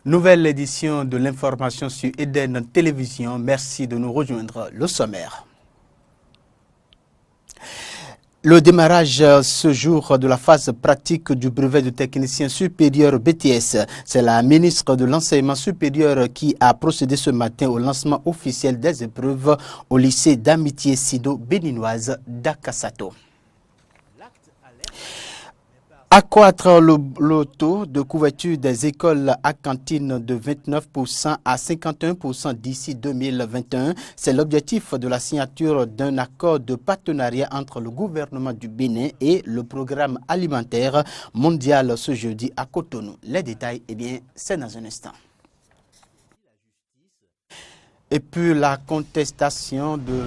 Nouvelle édition de l'information sur Eden Télévision. Merci de nous rejoindre. Le sommaire. Le démarrage ce jour de la phase pratique du brevet de technicien supérieur BTS. C'est la ministre de l'Enseignement supérieur qui a procédé ce matin au lancement officiel des épreuves au lycée d'amitié sino-béninoise d'Akasato. Accroître le taux de couverture des écoles à cantine de 29% à 51% d'ici 2021, c'est l'objectif de la signature d'un accord de partenariat entre le gouvernement du Bénin et le programme alimentaire mondial ce jeudi à Cotonou. Les détails, c'est dans un instant. Et puis la contestation de...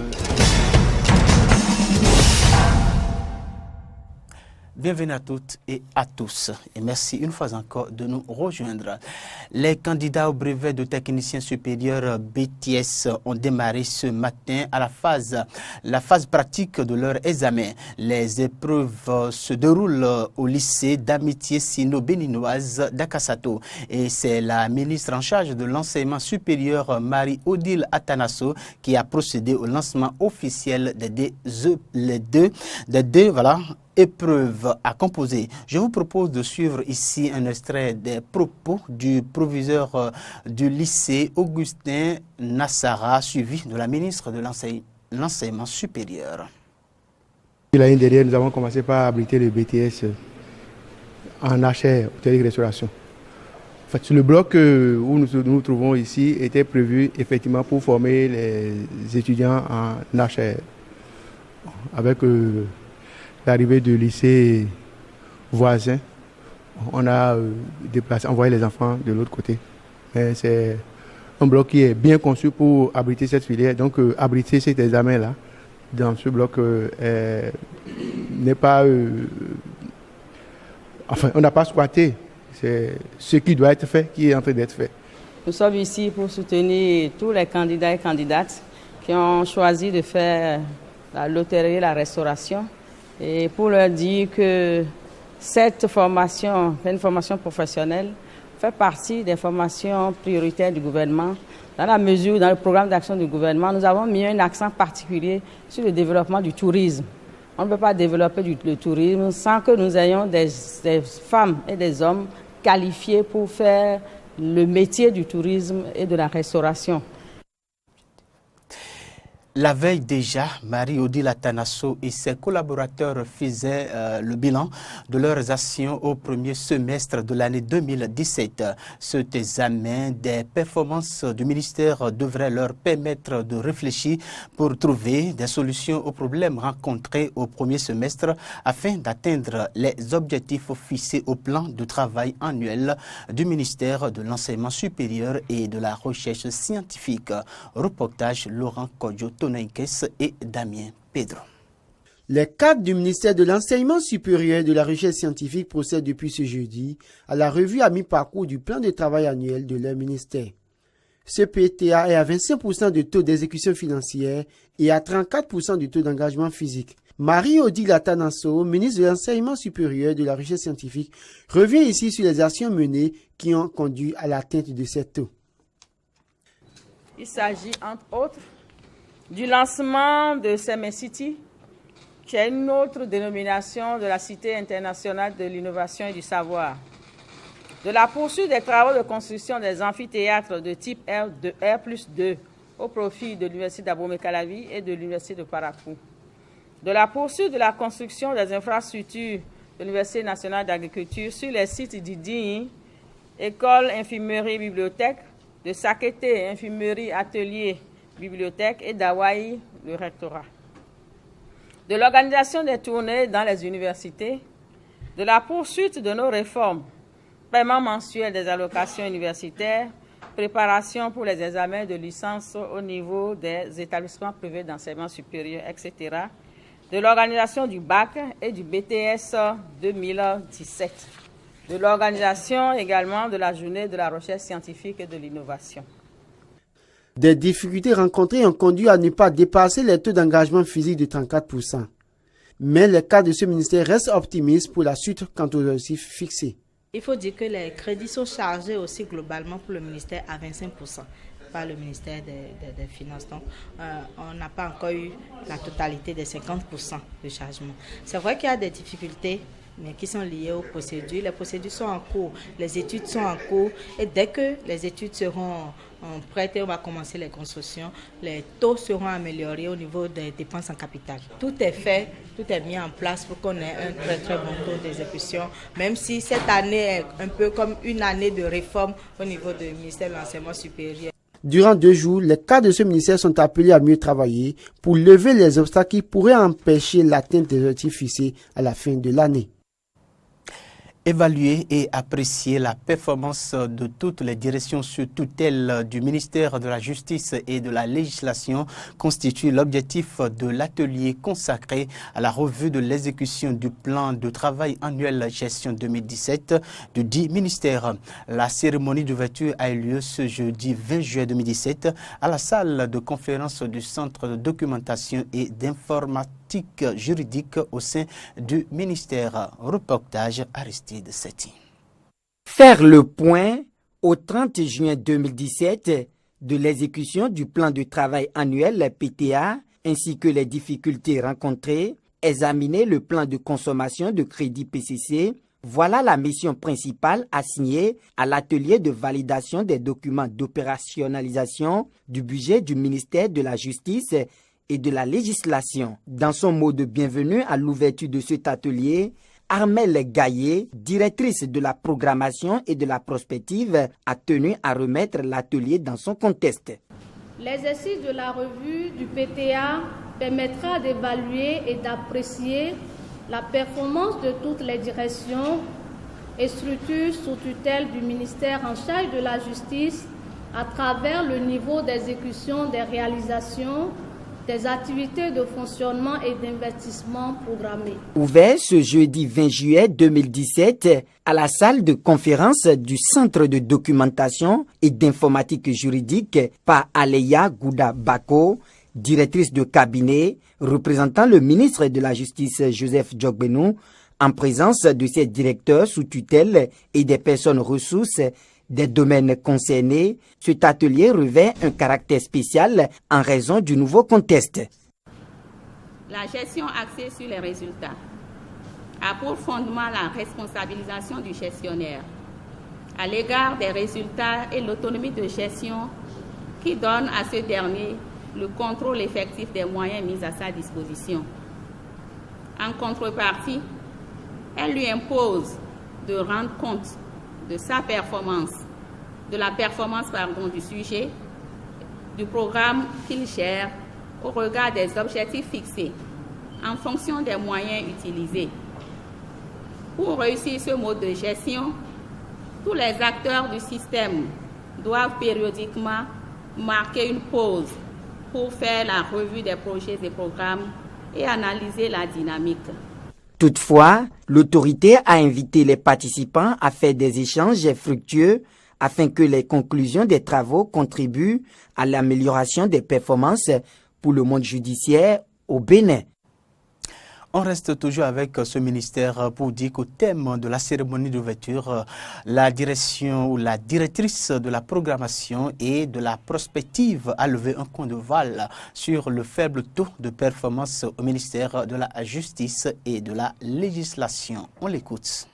Bienvenue à toutes et à tous et merci une fois encore de nous rejoindre. Les candidats au brevet de technicien supérieur BTS ont démarré ce matin à la phase pratique de leur examen. Les épreuves se déroulent au lycée d'amitié sino-béninoise d'Akasato et c'est la ministre en charge de l'enseignement supérieur Marie-Odile Atanasso qui a procédé au lancement officiel des deux épreuves à composer. Je vous propose de suivre ici un extrait des propos du proviseur du lycée Augustin Nassara, suivi de la ministre de l'Enseignement supérieur. L'année dernière, nous avons commencé par abriter le BTS en HR, hôtellerie-restauration. En fait, le bloc où nous nous trouvons ici était prévu effectivement pour former les étudiants en HR. Avec l'arrivée du lycée voisin, on a envoyé les enfants de l'autre côté. Mais c'est un bloc qui est bien conçu pour abriter cette filière. Donc, abriter cet examen-là dans ce bloc n'est pas... on n'a pas squatté. C'est ce qui doit être fait, qui est en train d'être fait. Nous sommes ici pour soutenir tous les candidats et candidates qui ont choisi de faire l'hôtellerie et la restauration. Et pour leur dire que cette formation, une formation professionnelle, fait partie des formations prioritaires du gouvernement. Dans la mesure où, dans le programme d'action du gouvernement, nous avons mis un accent particulier sur le développement du tourisme. On ne peut pas développer le tourisme sans que nous ayons des femmes et des hommes qualifiés pour faire le métier du tourisme et de la restauration. La veille déjà, Marie-Odile Atanasso et ses collaborateurs faisaient le bilan de leurs actions au premier semestre de l'année 2017. Cet examen des performances du ministère devrait leur permettre de réfléchir pour trouver des solutions aux problèmes rencontrés au premier semestre afin d'atteindre les objectifs fixés au plan de travail annuel du ministère de l'Enseignement supérieur et de la Recherche scientifique. Reportage Laurent Kodjo et Damien Pedro. Les cadres du ministère de l'Enseignement supérieur et de la Recherche scientifique procèdent depuis ce jeudi à la revue à mi-parcours du plan de travail annuel de leur ministère. Ce PTA est à 25% de taux d'exécution financière et à 34% de taux d'engagement physique. Marie-Odile Atanasso, ministre de l'Enseignement supérieur et de la Recherche scientifique, revient ici sur les actions menées qui ont conduit à l'atteinte de ces taux. Il s'agit entre autres du lancement de CME-City, qui est une autre dénomination de la Cité internationale de l'innovation et du savoir, de la poursuite des travaux de construction des amphithéâtres de type R+2 au profit de l'Université d'Abomey-Calavi et de l'Université de Parakou, de la poursuite de la construction des infrastructures de l'Université nationale d'agriculture sur les sites d'Idi, école, infirmerie, bibliothèque, de Sakété, infirmerie, atelier, bibliothèque et d'Hawaï, le rectorat. De l'organisation des tournées dans les universités, de la poursuite de nos réformes, paiement mensuel des allocations universitaires, préparation pour les examens de licence au niveau des établissements privés d'enseignement supérieur, etc., de l'organisation du BAC et du BTS 2017, de l'organisation également de la journée de la recherche scientifique et de l'innovation. Des difficultés rencontrées ont conduit à ne pas dépasser les taux d'engagement physique de 34%. Mais les cadres de ce ministère restent optimistes pour la suite quant aux objectifs fixés. Il faut dire que les crédits sont chargés aussi globalement pour le ministère à 25%, par le ministère des Finances. Donc, on n'a pas encore eu la totalité des 50% de chargement. C'est vrai qu'il y a des difficultés, mais qui sont liées aux procédures. Les procédures sont en cours, les études sont en cours, et dès que les études seront prêtes et on va commencer les constructions, les taux seront améliorés au niveau des dépenses en capital. Tout est fait, tout est mis en place pour qu'on ait un très très bon taux d'exécution, même si cette année est un peu comme une année de réforme au niveau du ministère de l'Enseignement supérieur. Durant 2 jours, les cadres de ce ministère sont appelés à mieux travailler pour lever les obstacles qui pourraient empêcher l'atteinte des objectifs fixés à la fin de l'année. Évaluer et apprécier la performance de toutes les directions sous tutelle du ministère de la Justice et de la Législation constitue l'objectif de l'atelier consacré à la revue de l'exécution du plan de travail annuel gestion 2017 du dit ministère. La cérémonie d'ouverture a eu lieu ce jeudi 20 juillet 2017 à la salle de conférence du Centre de documentation et d'informatique juridique au sein du ministère. Reportage Aristide Setti. Faire le point au 30 juin 2017 de l'exécution du plan de travail annuel PTA ainsi que les difficultés rencontrées, examiner le plan de consommation de crédit PCC, voilà la mission principale assignée à l'atelier de validation des documents d'opérationnalisation du budget du ministère de la Justice et de la Législation. Dans son mot de bienvenue à l'ouverture de cet atelier, Armelle Gaillet, directrice de la programmation et de la prospective, a tenu à remettre l'atelier dans son contexte. L'exercice de la revue du PTA permettra d'évaluer et d'apprécier la performance de toutes les directions et structures sous tutelle du ministère en charge de la justice à travers le niveau d'exécution des réalisations, des activités de fonctionnement et d'investissement programmées. Ouvert ce jeudi 20 juillet 2017 à la salle de conférence du Centre de documentation et d'informatique juridique par Aleya Gouda Bako, directrice de cabinet, représentant le ministre de la Justice Joseph Djogbenou, en présence de ses directeurs sous tutelle et des personnes ressources des domaines concernés, cet atelier revêt un caractère spécial en raison du nouveau contexte. La gestion axée sur les résultats a pour fondement la responsabilisation du gestionnaire à l'égard des résultats et l'autonomie de gestion qui donne à ce dernier le contrôle effectif des moyens mis à sa disposition. En contrepartie, elle lui impose de rendre compte de sa performance, de la performance du sujet, du programme qu'il gère au regard des objectifs fixés en fonction des moyens utilisés. Pour réussir ce mode de gestion, tous les acteurs du système doivent périodiquement marquer une pause pour faire la revue des projets et programmes et analyser la dynamique. Toutefois, l'autorité a invité les participants à faire des échanges fructueux afin que les conclusions des travaux contribuent à l'amélioration des performances pour le monde judiciaire au Bénin. On reste toujours avec ce ministère pour dire qu'au thème de la cérémonie d'ouverture, la direction ou la directrice de la programmation et de la prospective a levé un coin de voile sur le faible taux de performance au ministère de la Justice et de la Législation. On l'écoute.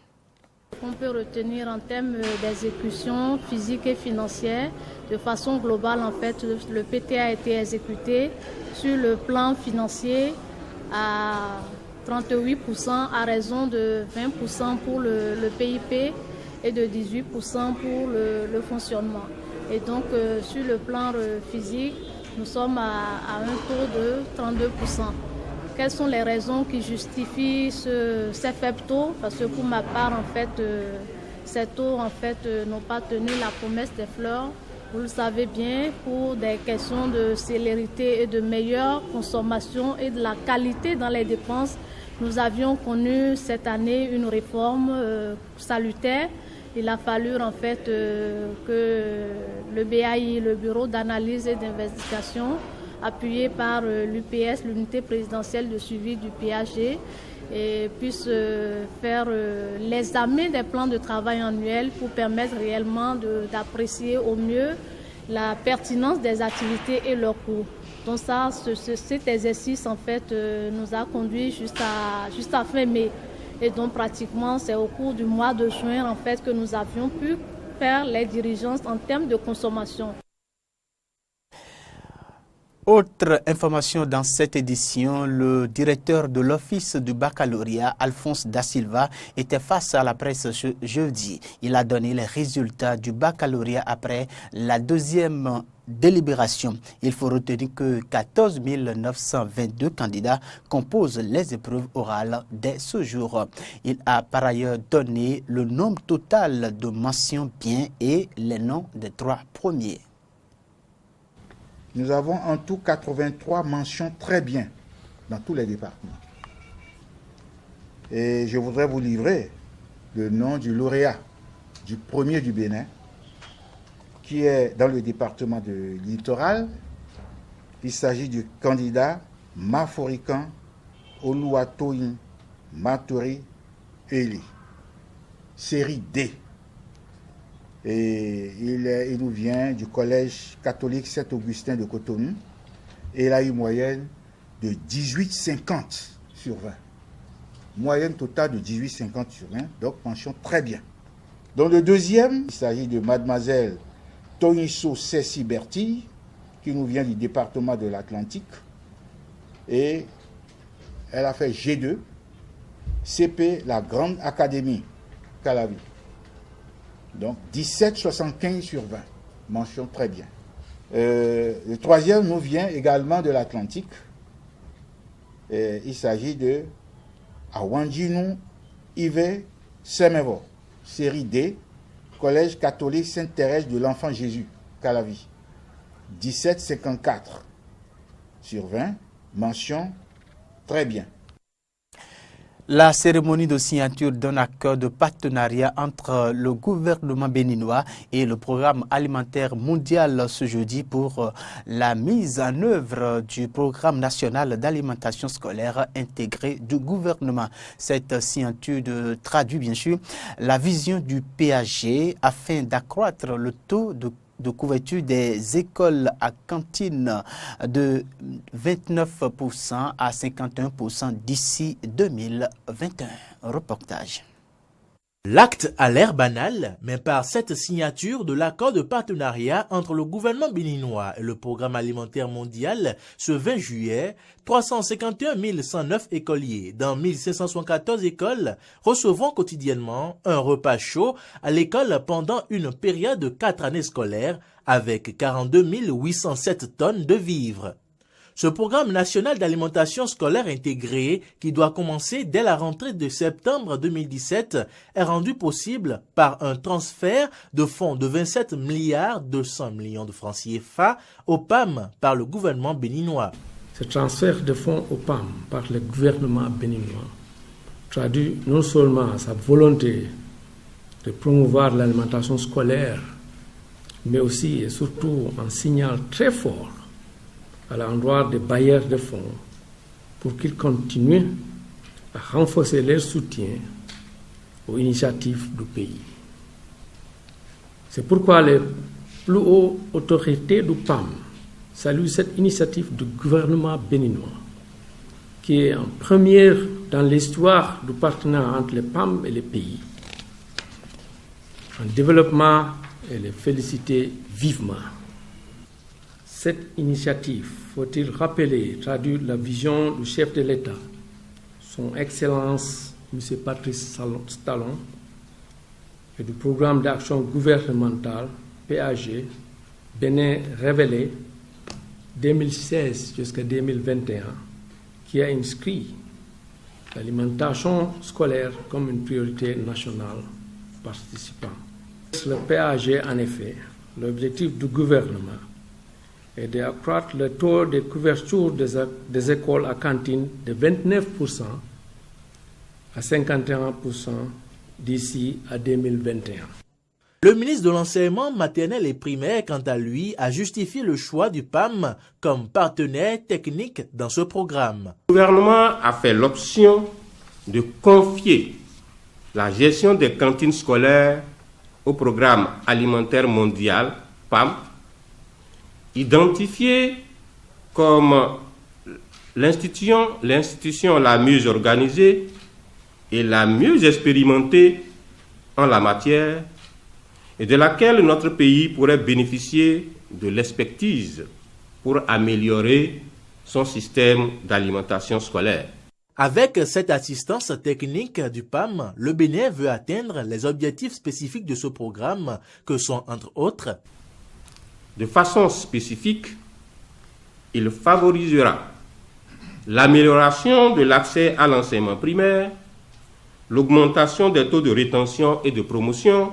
On peut retenir en termes d'exécution physique et financière, de façon globale, en fait, le PTA a été exécuté sur le plan financier à 38% à raison de 20% pour le PIP et de 18% pour le fonctionnement. Et donc, sur le plan physique, nous sommes à un taux de 32%. Quelles sont les raisons qui justifient ces faibles taux? Parce que pour ma part, en fait, ces taux n'ont pas tenu la promesse des fleurs. Vous le savez bien, pour des questions de célérité et de meilleure consommation et de la qualité dans les dépenses, nous avions connu cette année une réforme salutaire. Il a fallu en fait que le BAI, le Bureau d'analyse et d'investigation, appuyé par l'UPS, l'unité présidentielle de suivi du PAG, et puissent faire l'examen des plans de travail annuels pour permettre réellement d'apprécier au mieux la pertinence des activités et leurs coûts. Donc ça, cet exercice en fait nous a conduit jusqu'à fin mai. Et donc pratiquement c'est au cours du mois de juin en fait que nous avions pu faire les diligences en termes de consommation. Autre information dans cette édition, le directeur de l'Office du baccalauréat, Alphonse Da Silva, était face à la presse jeudi. Il a donné les résultats du baccalauréat après la deuxième délibération. Il faut retenir que 14 922 candidats composent les épreuves orales dès ce jour. Il a par ailleurs donné le nombre total de mentions bien et les noms des 3 premiers. Nous avons en tout 83 mentions très bien dans tous les départements. Et je voudrais vous livrer le nom du lauréat, du premier du Bénin, qui est dans le département de Littoral. Il s'agit du candidat Maforikan Oluwatoyin Matori Eli, série D. Et il nous vient du collège catholique Saint-Augustin de Cotonou. Et il a une moyenne de 18,50 sur 20. Moyenne totale de 18,50 sur 20, donc mention très bien. Dans le deuxième, il s'agit de mademoiselle Toniso Cessi Berti, qui nous vient du département de l'Atlantique. Et elle a fait G2, CP, la Grande Académie, Calavi. Donc 17,75 sur 20. Mention très bien. Le troisième nous vient également de l'Atlantique. Il s'agit de Awanjinu Ive Semevo, série D, Collège catholique Sainte-Thérèse de l'Enfant Jésus, Calavi. 17,54 sur 20. Mention très bien. La cérémonie de signature d'un accord de partenariat entre le gouvernement béninois et le programme alimentaire mondial ce jeudi pour la mise en œuvre du programme national d'alimentation scolaire intégré du gouvernement. Cette signature traduit bien sûr la vision du PAG afin d'accroître le taux de couverture des écoles à cantine de 29% à 51% d'ici 2021. Reportage. L'acte a l'air banal, mais par cette signature de l'accord de partenariat entre le gouvernement béninois et le programme alimentaire mondial, ce 20 juillet, 351 109 écoliers dans 1574 écoles recevront quotidiennement un repas chaud à l'école pendant une période de 4 années scolaires avec 42 807 tonnes de vivres. Ce programme national d'alimentation scolaire intégré, qui doit commencer dès la rentrée de septembre 2017, est rendu possible par un transfert de fonds de 27 milliards 200 millions de francs CFA au PAM par le gouvernement béninois. Ce transfert de fonds au PAM par le gouvernement béninois traduit non seulement sa volonté de promouvoir l'alimentation scolaire, mais aussi et surtout un signal très fort à l'endroit des bailleurs de fonds pour qu'ils continuent à renforcer leur soutien aux initiatives du pays. C'est pourquoi les plus hautes autorités du PAM saluent cette initiative du gouvernement béninois, qui est en première dans l'histoire du partenariat entre le PAM et les pays. En développement, et les féliciter vivement. Cette initiative, faut-il rappeler, traduit la vision du chef de l'État, son Excellence M. Patrice Talon, et du programme d'action gouvernementale PAG, Bénin révélé 2016 jusqu'à 2021, qui a inscrit l'alimentation scolaire comme une priorité nationale participant. Le PAG, en effet, l'objectif du gouvernement est d'accroître le taux de couverture des écoles à cantine de 29% à 51% d'ici à 2021. Le ministre de l'Enseignement maternel et primaire, quant à lui, a justifié le choix du PAM comme partenaire technique dans ce programme. Le gouvernement a fait l'option de confier la gestion des cantines scolaires au Programme alimentaire mondial, PAM, identifiée comme l'institution la mieux organisée et la mieux expérimentée en la matière et de laquelle notre pays pourrait bénéficier de l'expertise pour améliorer son système d'alimentation scolaire. Avec cette assistance technique du PAM, le Bénin veut atteindre les objectifs spécifiques de ce programme que sont, entre autres, de façon spécifique, il favorisera l'amélioration de l'accès à l'enseignement primaire, l'augmentation des taux de rétention et de promotion,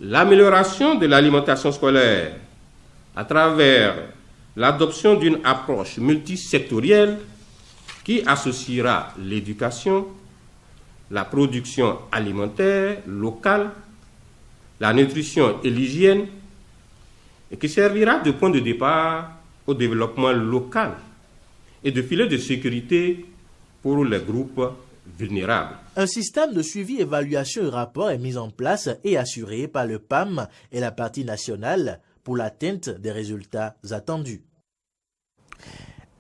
l'amélioration de l'alimentation scolaire à travers l'adoption d'une approche multisectorielle qui associera l'éducation, la production alimentaire locale, la nutrition et l'hygiène, et qui servira de point de départ au développement local et de filet de sécurité pour les groupes vulnérables. Un système de suivi, évaluation et rapport est mis en place et assuré par le PAM et la partie nationale pour l'atteinte des résultats attendus.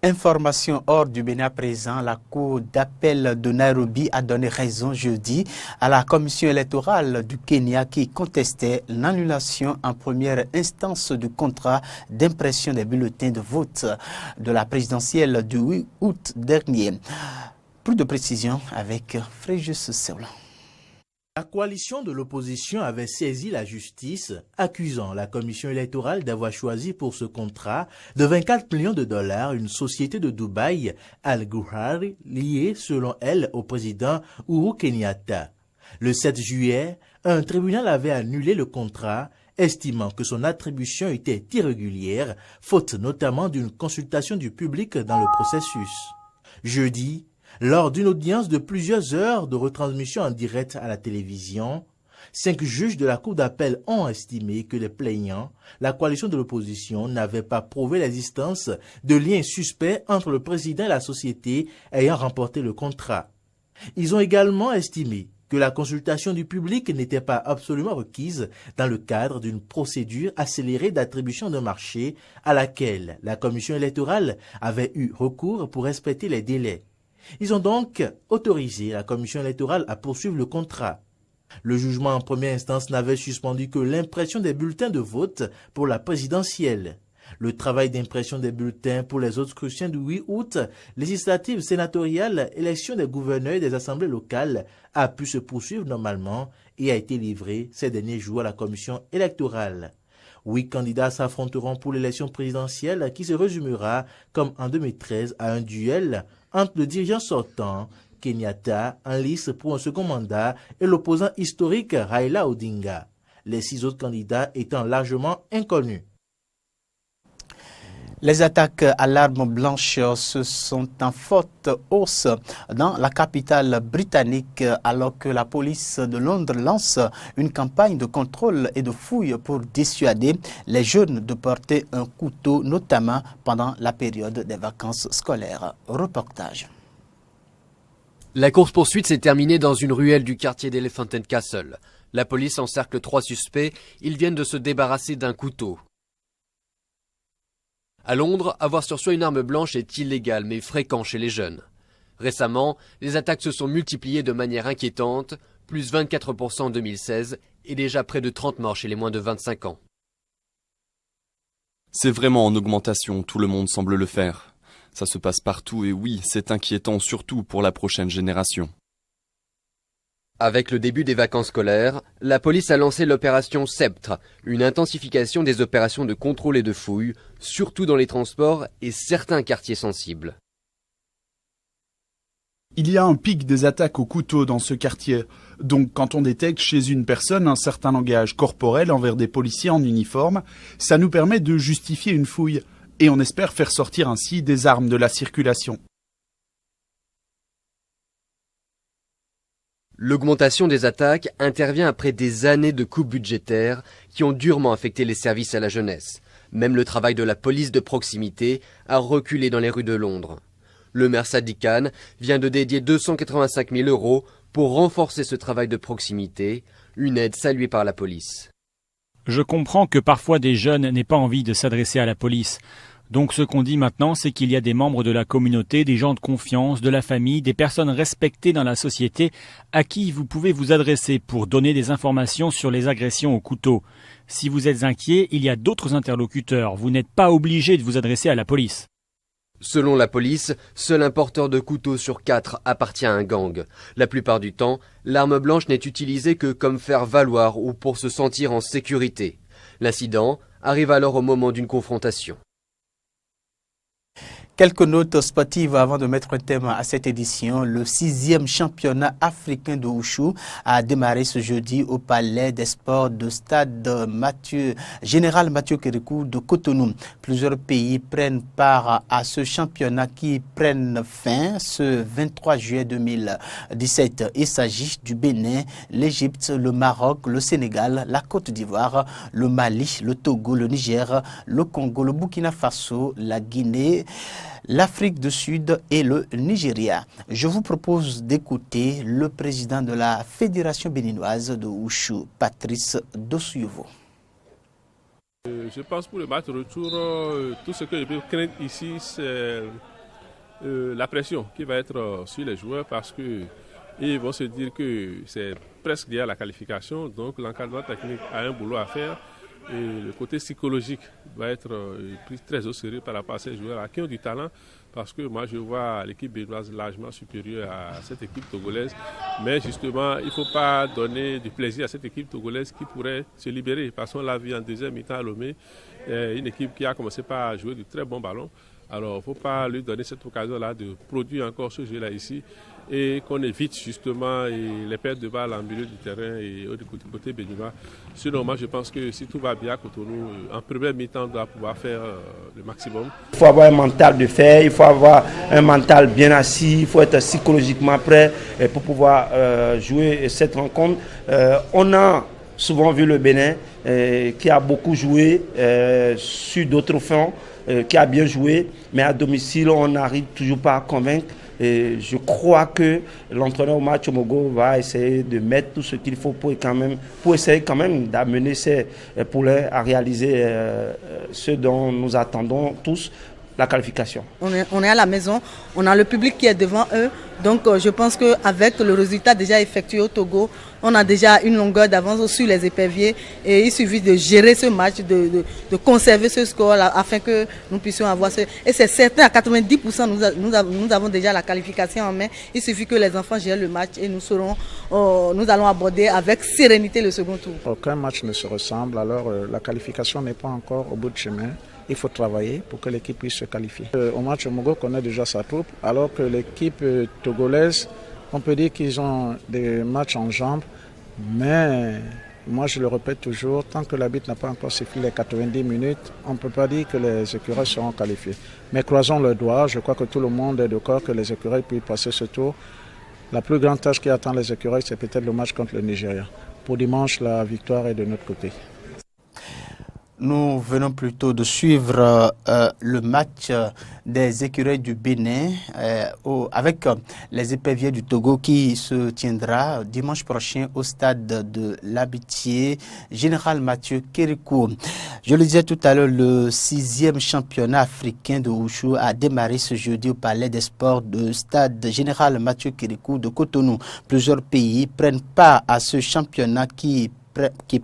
Information hors du Bénin présent, la Cour d'appel de Nairobi a donné raison jeudi à la commission électorale du Kenya qui contestait l'annulation en première instance du contrat d'impression des bulletins de vote de la présidentielle du 8 août dernier. Plus de précisions avec Fréjus Seulan. La coalition de l'opposition avait saisi la justice, accusant la commission électorale d'avoir choisi pour ce contrat de 24 millions de dollars une société de Dubaï, Al-Ghurari, liée selon elle au président Uhuru Kenyatta. Le 7 juillet, un tribunal avait annulé le contrat, estimant que son attribution était irrégulière, faute notamment d'une consultation du public dans le processus. Jeudi, lors d'une audience de plusieurs heures de retransmission en direct à la télévision, 5 juges de la Cour d'appel ont estimé que les plaignants, la coalition de l'opposition, n'avaient pas prouvé l'existence de liens suspects entre le président et la société ayant remporté le contrat. Ils ont également estimé que la consultation du public n'était pas absolument requise dans le cadre d'une procédure accélérée d'attribution de marché à laquelle la commission électorale avait eu recours pour respecter les délais. Ils ont donc autorisé la commission électorale à poursuivre le contrat. Le jugement en première instance n'avait suspendu que l'impression des bulletins de vote pour la présidentielle. Le travail d'impression des bulletins pour les autres scrutins du 8 août, législatives, sénatoriales, élections des gouverneurs et des assemblées locales, a pu se poursuivre normalement et a été livré ces derniers jours à la commission électorale. 8 candidats s'affronteront pour l'élection présidentielle qui se résumera, comme en 2013, à un duel entre le dirigeant sortant, Kenyatta, en lice pour un second mandat, et l'opposant historique Raila Odinga, les 6 autres candidats étant largement inconnus. Les attaques à l'arme blanche se sont en forte hausse dans la capitale britannique alors que la police de Londres lance une campagne de contrôle et de fouille pour dissuader les jeunes de porter un couteau, notamment pendant la période des vacances scolaires. Reportage. La course-poursuite s'est terminée dans une ruelle du quartier d'Elephant and Castle. La police encercle 3 suspects. Ils viennent de se débarrasser d'un couteau. À Londres, avoir sur soi une arme blanche est illégal mais fréquent chez les jeunes. Récemment, les attaques se sont multipliées de manière inquiétante, plus 24% en 2016 et déjà près de 30 morts chez les moins de 25 ans. C'est vraiment en augmentation, tout le monde semble le faire. Ça se passe partout et oui, c'est inquiétant surtout pour la prochaine génération. Avec le début des vacances scolaires, la police a lancé l'opération Sceptre, une intensification des opérations de contrôle et de fouille, surtout dans les transports et certains quartiers sensibles. Il y a un pic des attaques au couteau dans ce quartier. Donc quand on détecte chez une personne un certain langage corporel envers des policiers en uniforme, ça nous permet de justifier une fouille. Et on espère faire sortir ainsi des armes de la circulation. L'augmentation des attaques intervient après des années de coupes budgétaires qui ont durement affecté les services à la jeunesse. Même le travail de la police de proximité a reculé dans les rues de Londres. Le maire Sadi Khan vient de dédier 285 000 € pour renforcer ce travail de proximité, une aide saluée par la police. Je comprends que parfois des jeunes n'aient pas envie de s'adresser à la police. Donc ce qu'on dit maintenant, c'est qu'il y a des membres de la communauté, des gens de confiance, de la famille, des personnes respectées dans la société à qui vous pouvez vous adresser pour donner des informations sur les agressions au couteau. Si vous êtes inquiet, il y a d'autres interlocuteurs. Vous n'êtes pas obligé de vous adresser à la police. Selon la police, seul un porteur de couteau sur 4 appartient à un gang. La plupart du temps, l'arme blanche n'est utilisée que comme faire valoir ou pour se sentir en sécurité. L'incident arrive alors au moment d'une confrontation. Quelques notes sportives avant de mettre un thème à cette édition. Le 6e championnat africain de Wushu a démarré ce jeudi au Palais des Sports de stade Général Mathieu Kérékou de Cotonou. Plusieurs pays prennent part à ce championnat qui prennent fin ce 23 juillet 2017. Il s'agit du Bénin, l'Égypte, le Maroc, le Sénégal, la Côte d'Ivoire, le Mali, le Togo, le Niger, le Congo, le Burkina Faso, la Guinée, l'Afrique du Sud et le Nigeria. Je vous propose d'écouter le président de la Fédération béninoise de Wushu, Patrice Dossouyevo. Je pense pour le match retour, tout ce que je peux craindre ici, c'est la pression qui va être sur les joueurs parce qu'ils vont se dire que c'est presque lié à la qualification, donc l'encadrement technique a un boulot à faire. Et le côté psychologique va être pris très au sérieux par rapport à ces joueurs qui ont du talent, parce que moi je vois l'équipe béninoise largement supérieure à cette équipe togolaise, mais justement il ne faut pas donner du plaisir à cette équipe togolaise qui pourrait se libérer, parce qu'on l'a vu en deuxième mi-temps à Lomé, une équipe qui a commencé par jouer du très bon ballon. Alors il ne faut pas lui donner cette occasion-là de produire encore ce jeu-là ici et qu'on évite justement les pertes de balles en milieu du terrain et du côté béninois. Sinon, moi je pense que si tout va bien à Cotonou, en première mi-temps, on doit pouvoir faire le maximum. Il faut avoir un mental de fer, il faut avoir un mental bien assis, il faut être psychologiquement prêt pour pouvoir jouer cette rencontre. On a souvent vu le Bénin qui a beaucoup joué sur d'autres fronts, qui a bien joué, mais à domicile, on n'arrive toujours pas à convaincre. Et je crois que l'entraîneur Mathieu Mogo va essayer de mettre tout ce qu'il faut pour essayer quand même d'amener ces poulets à réaliser ce dont nous attendons tous, la qualification. On est à la maison, on a le public qui est devant eux, donc je pense qu'avec le résultat déjà effectué au Togo, on a déjà une longueur d'avance sur les éperviers et il suffit de gérer ce match, de conserver ce score là, afin que nous puissions avoir ce... Et c'est certain, à 90%, nous avons déjà la qualification en main. Il suffit que les enfants gèrent le match et nous allons aborder avec sérénité le second tour. Aucun match ne se ressemble, alors la qualification n'est pas encore au bout de chemin. Il faut travailler pour que l'équipe puisse se qualifier. Au match Mogo connaît déjà sa troupe, alors que l'équipe togolaise, on peut dire qu'ils ont des matchs en jambes, mais moi je le répète toujours, tant que l'arbitre n'a pas encore sifflé les 90 minutes, on ne peut pas dire que les écureuils seront qualifiés. Mais croisons le doigt, je crois que tout le monde est d'accord que les écureuils puissent passer ce tour. La plus grande tâche qui attend les écureuils, c'est peut-être le match contre le Nigeria. Pour dimanche, la victoire est de notre côté. Nous venons plutôt de suivre le match des écureuils du Bénin avec les éperviers du Togo qui se tiendra dimanche prochain au stade de l'Amitié Général Mathieu Kérékou. Je le disais tout à l'heure, le 6e championnat africain de Wushu a démarré ce jeudi au Palais des Sports de stade Général Mathieu Kérékou de Cotonou. Plusieurs pays prennent part à ce championnat qui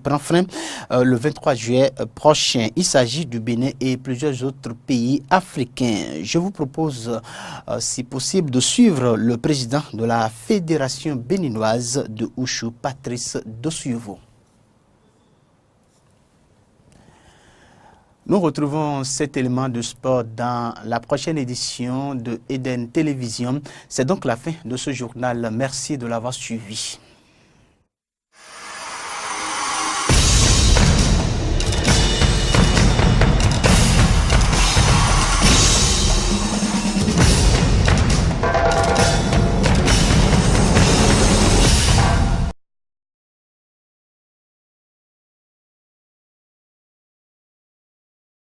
prend fin le 23 juillet prochain. Il s'agit du Bénin et plusieurs autres pays africains. Je vous propose, si possible, de suivre le président de la Fédération béninoise de Wushu, Patrice Dossouyevo. Nous retrouvons cet élément de sport dans la prochaine édition de Eden Télévision. C'est donc la fin de ce journal. Merci de l'avoir suivi.